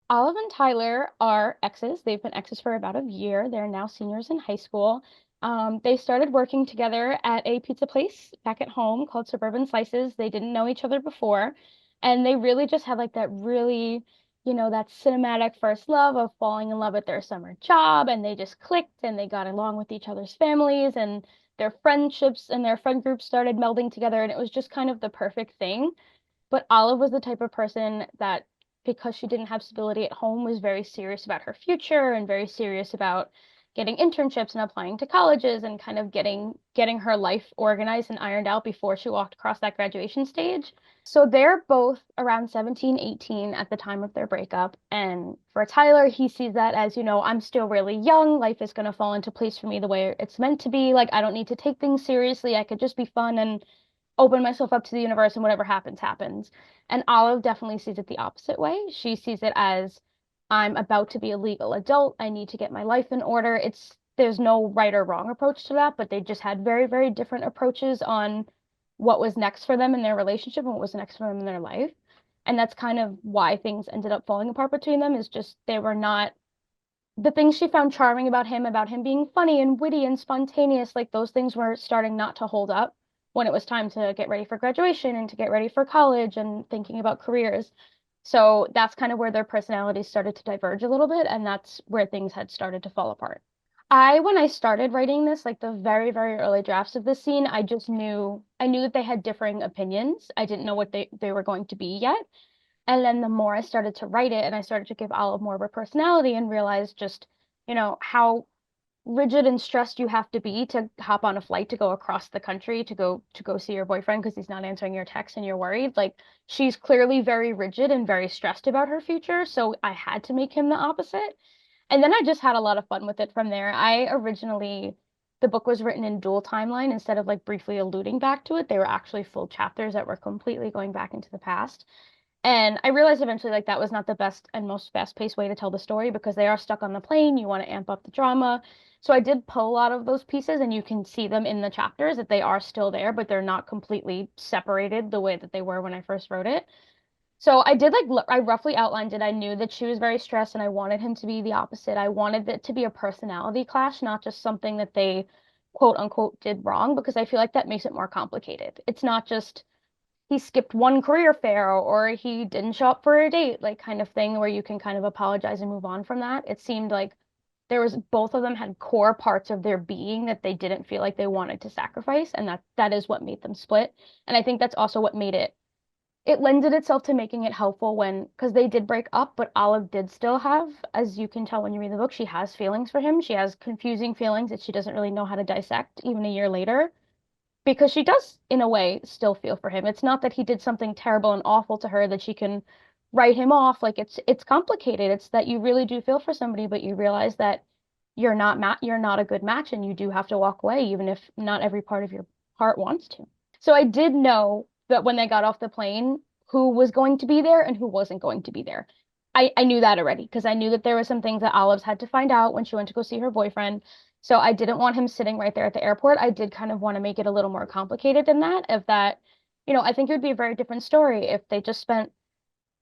Olive and Tyler are exes. They've been exes for about a year. They're now seniors in high school. They started working together at a pizza place back at home called Suburban Slices. They didn't know each other before, and they really just had like that really, that cinematic first love of falling in love with their summer job, and they just clicked and they got along with each other's families, and their friendships and their friend groups started melding together, and it was just kind of the perfect thing. But Olive was the type of person that, because she didn't have stability at home, was very serious about her future and very serious about getting internships and applying to colleges and kind of getting her life organized and ironed out before she walked across that graduation stage. So they're both around 17, 18 at the time of their breakup. And for Tyler, he sees that as, I'm still really young. Life is going to fall into place for me the way it's meant to be. Like, I don't need to take things seriously. I could just be fun and open myself up to the universe and whatever happens, happens. And Olive definitely sees it the opposite way. She sees it as I'm about to be a legal adult. I need to get my life in order. There's no right or wrong approach to that, but they just had very, very different approaches on what was next for them in their relationship and what was next for them in their life. And that's kind of why things ended up falling apart between them, is just they were not the things she found charming about him being funny and witty and spontaneous, like those things were starting not to hold up when it was time to get ready for graduation and to get ready for college and thinking about careers. So that's kind of where their personalities started to diverge a little bit, and that's where things had started to fall apart. When I started writing this, like the very, very early drafts of this scene, I knew that they had differing opinions. I didn't know what they were going to be yet. And then the more I started to write it and I started to give Olive more of a personality and realize just, how rigid and stressed you have to be to hop on a flight to go across the country to go see your boyfriend because he's not answering your text and you're worried. Like, she's clearly very rigid and very stressed about her future, so I had to make him the opposite. And then I just had a lot of fun with it from there. The book was written in dual timeline instead of like briefly alluding back to it. They were actually full chapters that were completely going back into the past. And I realized eventually like that was not the best and most fast-paced way to tell the story because they are stuck on the plane. You want to amp up the drama. So I did pull a lot of those pieces and you can see them in the chapters that they are still there, but they're not completely separated the way that they were when I first wrote it. So I did I roughly outlined it. I knew that she was very stressed and I wanted him to be the opposite. I wanted it to be a personality clash, not just something that they quote unquote did wrong, because I feel like that makes it more complicated. It's not just he skipped one career fair or he didn't show up for a date, like kind of thing where you can kind of apologize and move on from that. It seemed like both of them had core parts of their being that they didn't feel like they wanted to sacrifice, and that is what made them split. And I think that's also what made it lended itself to making it helpful when, because they did break up, but Olive did still have, as you can tell when you read the book, she has feelings for him. She has confusing feelings that she doesn't really know how to dissect even a year later, because she does, in a way, still feel for him. It's not that he did something terrible and awful to her that she can write him off. Like, it's complicated. It's that you really do feel for somebody, but you realize that you're not a good match and you do have to walk away, even if not every part of your heart wants to. So I did know that when they got off the plane, who was going to be there and who wasn't going to be there. I knew that already because I knew that there were some things that Olives had to find out when she went to go see her boyfriend. So I didn't want him sitting right there at the airport. I did kind of want to make it a little more complicated than that. If that, I think it would be a very different story if they just spent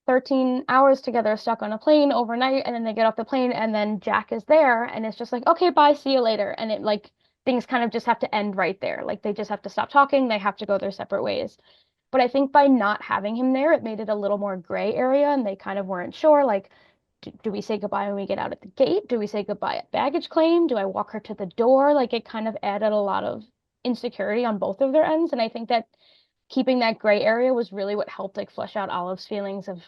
13 hours together stuck on a plane overnight and then they get off the plane and then Jack is there and it's just like, okay, bye, see you later. And it like things kind of just have to end right there. Like they just have to stop talking, they have to go their separate ways. But I think by not having him there, it made it a little more gray area and they kind of weren't sure. Like, do we say goodbye when we get out at the gate? Do we say goodbye at baggage claim? Do I walk her to the door? Like it kind of added a lot of insecurity on both of their ends. And I think that keeping that gray area was really what helped like flesh out Olive's feelings of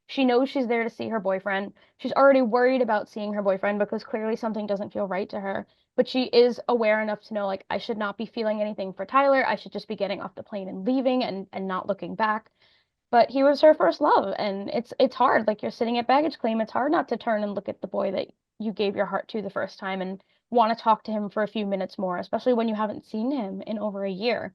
she knows she's there to see her boyfriend. She's already worried about seeing her boyfriend because clearly something doesn't feel right to her. But she is aware enough to know like I should not be feeling anything for Tyler. I should just be getting off the plane and leaving and not looking back. But he was her first love, and it's hard. Like you're sitting at baggage claim, it's hard not to turn and look at the boy that you gave your heart to the first time and want to talk to him for a few minutes more, especially when you haven't seen him in over a year.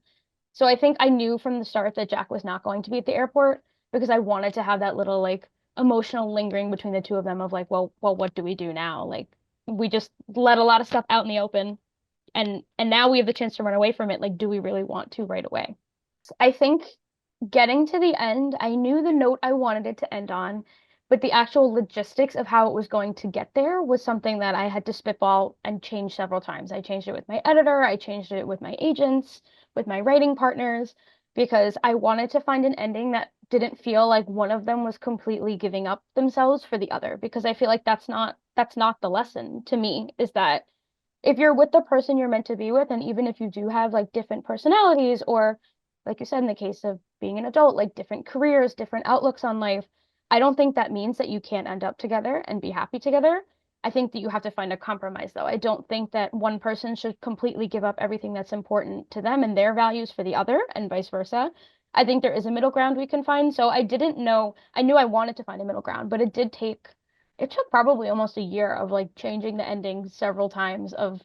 So I think I knew from the start that Jack was not going to be at the airport because I wanted to have that little like emotional lingering between the two of them of like, well, what do we do now? Like we just let a lot of stuff out in the open and now we have the chance to run away from it. Like, do we really want to right away? I think getting to the end, I knew the note I wanted it to end on, but the actual logistics of how it was going to get there was something that I had to spitball and change several times. I changed it with my editor, I changed it with my agents, with my writing partners, because I wanted to find an ending that didn't feel like one of them was completely giving up themselves for the other, because I feel like that's not the lesson to me, is that if you're with the person you're meant to be with, and even if you do have like different personalities, or like you said, in the case of being an adult, like different careers, different outlooks on life, I don't think that means that you can't end up together and be happy together. I think that you have to find a compromise, though. I don't think that one person should completely give up everything that's important to them and their values for the other, and vice versa. I think there is a middle ground we can find. So I knew I wanted to find a middle ground, but it took probably almost a year of like changing the ending several times, of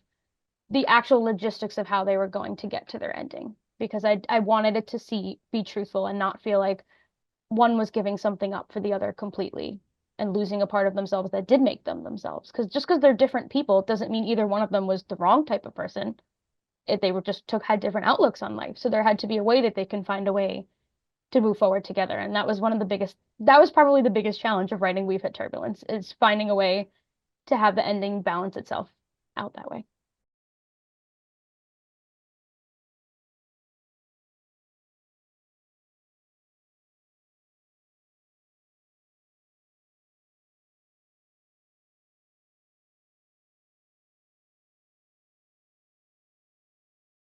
the actual logistics of how they were going to get to their ending, because I wanted it to be truthful and not feel like one was giving something up for the other completely and losing a part of themselves that did make them themselves. Because just because they're different people doesn't mean either one of them was the wrong type of person. If they were just had different outlooks on life. So there had to be a way that they can find a way to move forward together. And that was probably the biggest challenge of writing We've Hit Turbulence, is finding a way to have the ending balance itself out that way.